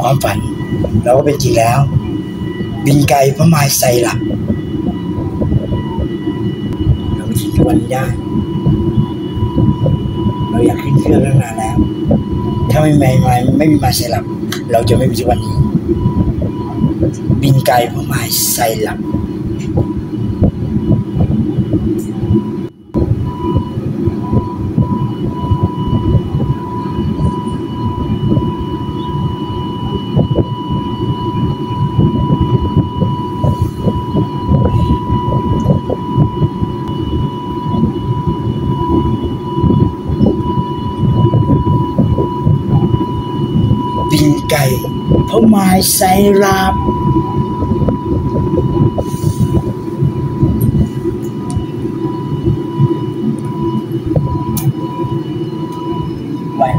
ความฝันเราก็เป็นจริงแล้วบินไกลเพราะมาใส่หลับเราไม่ถึงทุกวันนี้ได้เราอยากขึ้นเครื่องตั้งนานแล้วถ้าไม่มีมาใส่หลับเราจะไม่มีทุกวันนี้บินไกลเพราะมาใส่หลับบินไก่เพราะไม้ใส่ลาบไว้